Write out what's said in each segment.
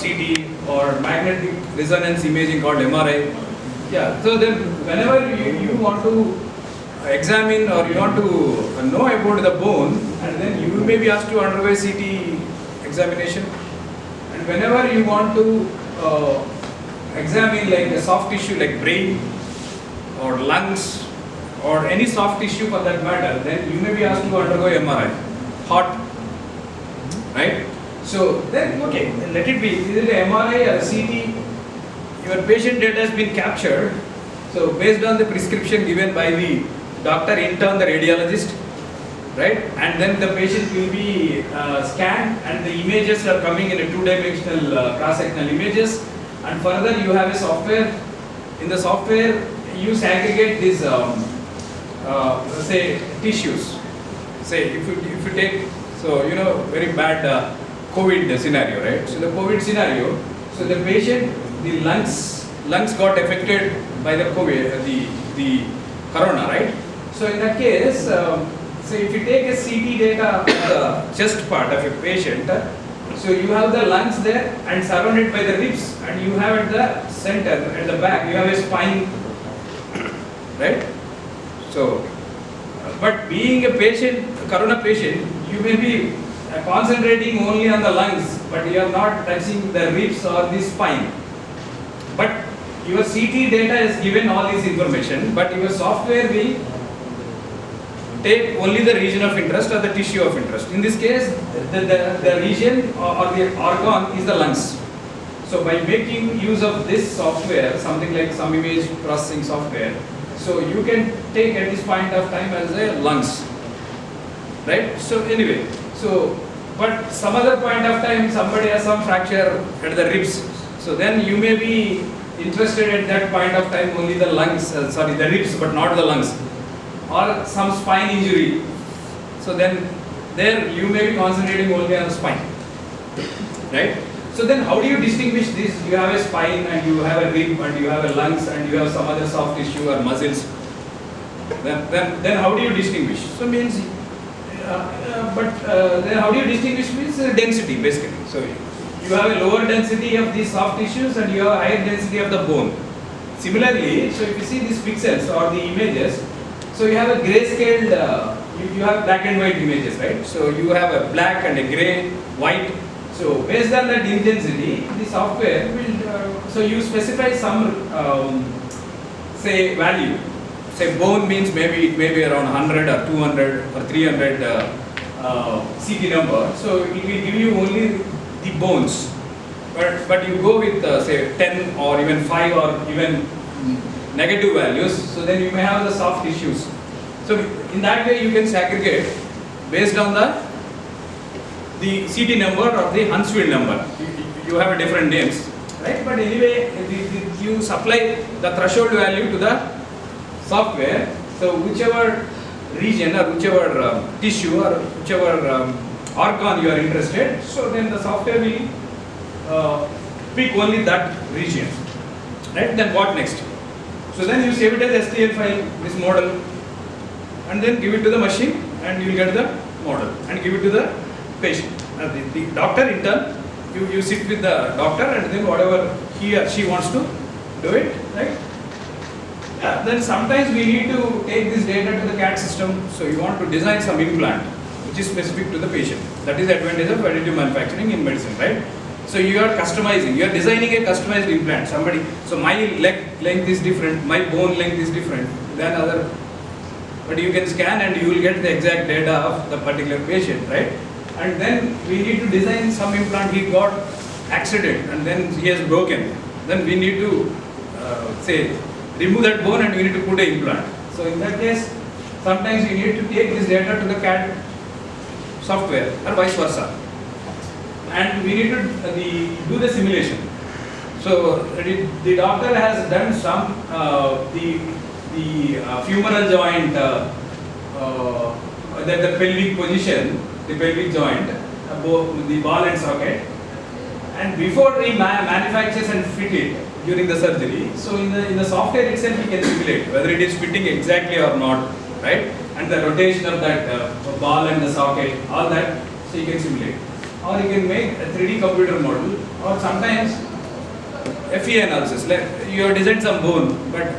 CT or magnetic resonance imaging called MRI. Yeah, so then whenever you want to examine or you want to know about the bone, and then you may be asked to undergo a CT examination, and whenever you want to examine like a soft tissue like brain or lungs or any soft tissue for that matter, then you may be asked to undergo MRI, heart, right? So then, okay, let it be, is it a MRI or a CT? Your patient data has been captured. So based on the prescription given by the doctor, intern, the radiologist, right? And then the patient will be scanned, and the images are coming in a two-dimensional cross-sectional images. And further, you have a software. In the software, you segregate these, say, tissues. Say, if you take, so you know, very bad COVID scenario, right? So the COVID scenario, so the patient, the lungs got affected by the COVID, the corona, right? So in that case, so if you take a CT data of the chest part of a patient, so you have the lungs there and surrounded by the ribs, and you have at the center, at the back, you have a spine, right? So, but being a patient, a corona patient, you may be concentrating only on the lungs, but you are not touching the ribs or the spine. But your CT data is given all this information, but your software will take only the region of interest or the tissue of interest. In this case, the region or the organ is the lungs. So by making use of this software, something like some image processing software, so you can take at this point of time as a lungs, right? So anyway, so but some other point of time somebody has some fracture at the ribs, so then you may be interested at that point of time only the lungs, sorry, the ribs, but not the lungs, or some spine injury. So then there you may be concentrating only on the spine, right? So then how do you distinguish this? You have a spine and you have a rib and you have a lungs and you have some other soft tissue or muscles. Then how do you distinguish? So means, then how do you distinguish means density basically. So you have a lower density of these soft tissues and you have a higher density of the bone. Similarly, so if you see these pixels or the images, so you have a grayscaled, you have black and white images, right? So you have a black and a gray, white. So based on that intensity, the software will, so you specify some, say value. Say bone means maybe it may be around 100 or 200 or 300 CT number. So it will give you only the bones. But you go with say 10 or even 5 or even negative values. So then you may have the soft tissues. So in that way you can segregate based on the CT number or the Huntsville number. You have a different names, right? But anyway, you supply the threshold value to the software. So whichever region or whichever tissue or whichever organ you are interested, so then the software will pick only that region, right? Then what next? So then you save it as STL file, this model, and then give it to the machine, and you will get the model and give it to the patient. The doctor in turn, you sit with the doctor and then whatever he or she wants to do it, right? Yeah, then sometimes we need to take this data to the CAD system, so you want to design some implant which is specific to the patient. That is the advantage of additive manufacturing in medicine, right? So you are customizing, you are designing a customized implant. Somebody, so my leg length is different, my bone length is different than other, but you can scan and you will get the exact data of the particular patient, right? And then we need to design some implant. He got accident and then he has broken. Then we need to say remove that bone and we need to put an implant. So in that case, sometimes you need to take this data to the CAD software or vice versa. And we need to do the simulation. So the doctor has done some the femoral joint, the pelvic position, the pelvic joint, the ball and socket, and before he manufactures and fit it during the surgery, so in the software itself he can simulate whether it is fitting exactly or not, right? And the rotation of that ball and the socket, all that, so you can simulate. Or you can make a 3D computer model or sometimes FE analysis, like you have designed some bone, but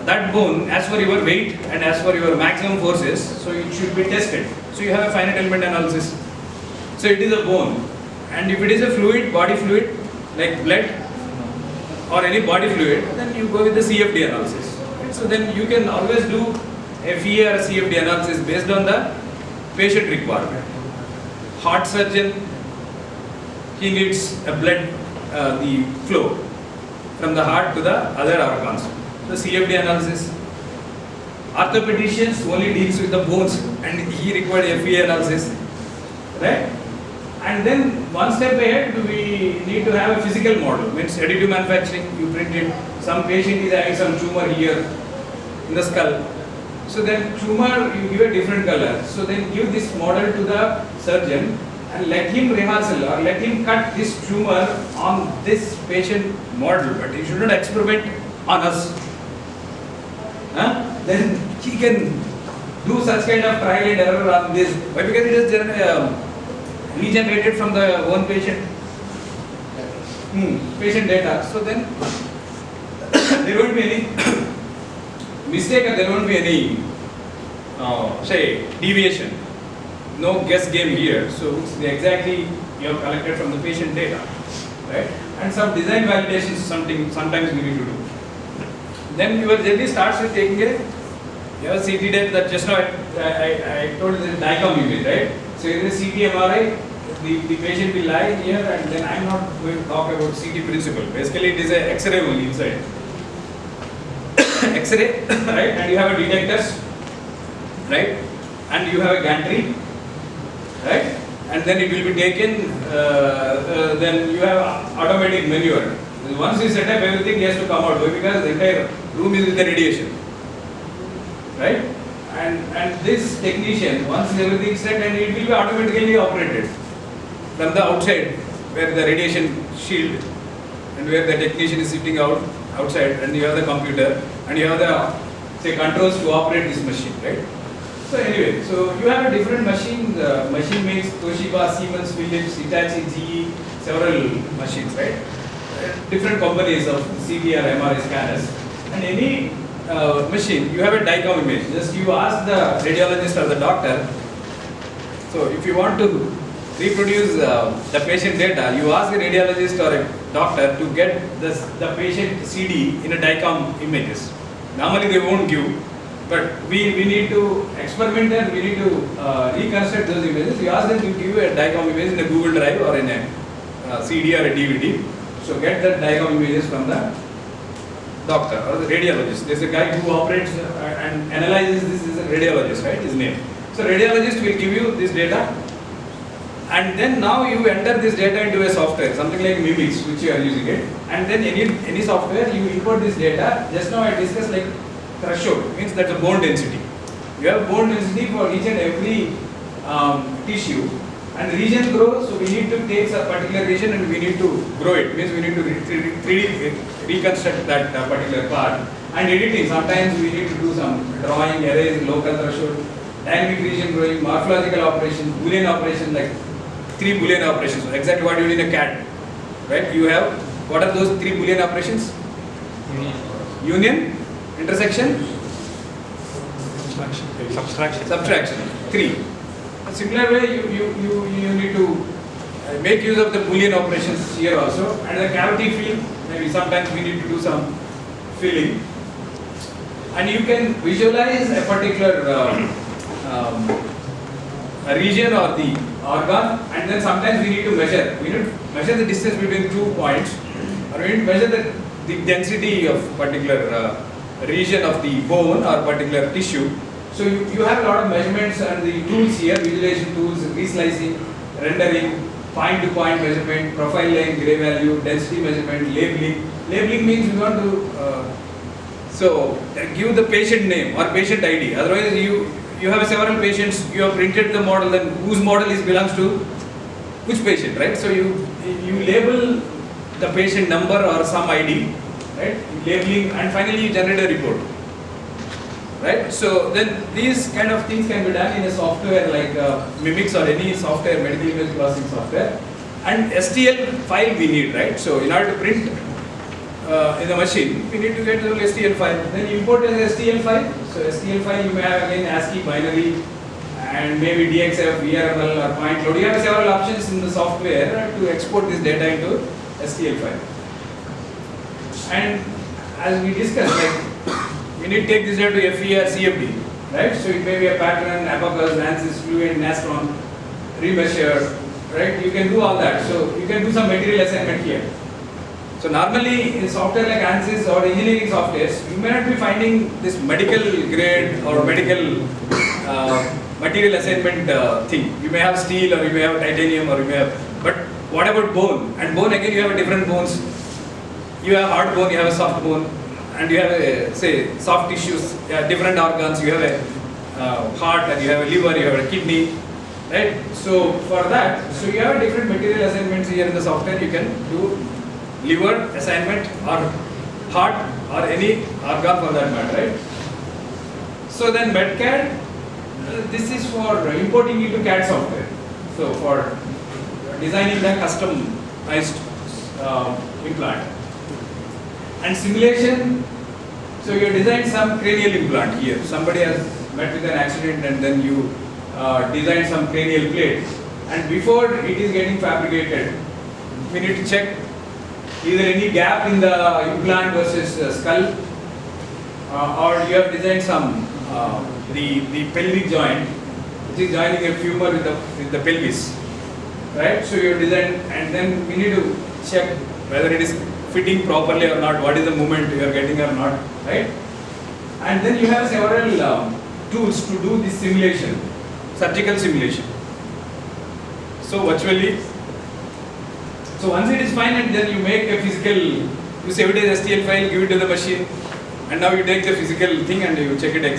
that bone, as per your weight and as per your maximum forces, so it should be tested. So you have a finite element analysis. So it is a bone, and if it is a fluid, body fluid, like blood or any body fluid, then you go with the CFD analysis. So then you can always do FE or CFD analysis based on the patient requirement. Heart surgeon, he needs a blood, the flow from the heart to the other organs. The CFD analysis. Orthopedicians only deals with the bones, and he required FE analysis, right? And then one step ahead, we need to have a physical model. Means additive manufacturing. You print it. Some patient is having some tumor here in the skull. So then tumor, you give a different color. So then give this model to the surgeon and let him rehearsal or let him cut this tumor on this patient model. But he should not experiment on us. Then he can do such kind of trial and error on this. Why? Because it is regenerated from the own patient patient data. So then there won't be any mistake, or there won't be any say deviation. No guess game here. So it's exactly you have collected from the patient data, right? And some design validations, sometimes we need to do. Then your journey starts with taking a CT data that just now I told you the DICOM image, right? So in the CT MRI, the patient will lie here, and then I am not going to talk about CT principle. Basically, it is a X-ray only inside. X-ray, right? And you have a detectors, right? And you have a gantry, right? And then it will be taken. Then you have automatic maneuver. Once you set up everything, has to come out because the entire room is with the radiation, right? And this technician, once everything is set, and it will be automatically operated from the outside, where the radiation shield and where the technician is sitting outside, and you have the computer and you have the say controls to operate this machine, right? So anyway, so you have a different machine. The machine makes Toshiba, Siemens, Philips, Hitachi, GE, several machines, right? Different companies of CT or MRI scanners, and any machine, you have a DICOM image. Just you ask the radiologist or the doctor. So if you want to reproduce the patient data, you ask a radiologist or a doctor to get the patient CD in a DICOM images. Normally they won't give, but we need to experiment and we need to reconstruct those images. You ask them to give a DICOM image in a Google Drive or in a CD or a DVD. So get the DICOM images from the doctor or the radiologist. There's a guy who operates and analyzes this, is a radiologist, right? His name. So radiologist will give you this data, and then now you enter this data into a software, something like Mimics, which you are using it, and then any software you import this data. Just now I discussed like threshold, means that's a bone density. You have bone density for each and every tissue, and region grows, so we need to take a particular region and we need to grow it, means we need to 3D reconstruct that particular part. And editing, sometimes we need to do some drawing, erase, local threshold, dynamic region growing, morphological operations, Boolean operations, like 3 Boolean operations. So exactly what you do in a CAD, right? You have, what are those 3 Boolean operations? Union, intersection, subtraction. 3. A similar way, you need to make use of the Boolean operations here also, and the cavity fill. Maybe sometimes we need to do some filling, and you can visualize a particular a region or the organ, and then sometimes we need to measure. We need to measure the distance between 2 points, or we need to measure the density of particular region of the bone or particular tissue. So you have a lot of measurements and the tools here, visualization tools, reslicing, rendering, point-to-point measurement, profile length, gray value, density measurement, labeling. Labeling means we want to give the patient name or patient ID. Otherwise, you have several patients, you have printed the model, then whose model belongs to which patient, right? So you label the patient number or some ID, right? Labeling, and finally you generate a report, right? So then these kind of things can be done in a software like Mimics or any software, medical image processing software, and STL file we need, right? So in order to print in the machine, we need to get the STL file. Then import an STL file. So STL file you may have again ASCII, binary, and maybe DXF, VRML or point load. You have several options in the software to export this data into STL file. And as we discussed, like we need to take this data to FE or CFD, right? So it may be a pattern, abacus, ANSYS, Fluent, Nastron, remeasure, right? You can do all that. So you can do some material assignment here. So normally in software like ANSYS or engineering softwares, you may not be finding this medical grade or medical material assignment thing. You may have steel or you may have titanium or you may have, but what about bone? And bone again, you have different bones. You have hard bone, you have a soft bone, and you have a, say, soft tissues, different organs. You have a heart, and you have a liver, you have a kidney, right? So for that, so you have different material assignments here in the software. You can do liver assignment or heart or any organ for that matter, right? So then MetCAD, this is for importing into CAD software. So for designing the customized implant. And simulation, so you design some cranial implant here. Somebody has met with an accident and then you design some cranial plate. And before it is getting fabricated, we need to check either any gap in the implant versus skull, or you have designed some the pelvic joint, which is joining a femur with the pelvis, right? So you have designed, and then we need to check whether it is fitting properly or not, what is the movement you are getting or not, right? And then you have several tools to do this simulation, surgical simulation. So virtually, so once it is fine, and then you make a physical, you save it as STL file, give it to the machine, and now you take the physical thing and you check it exactly.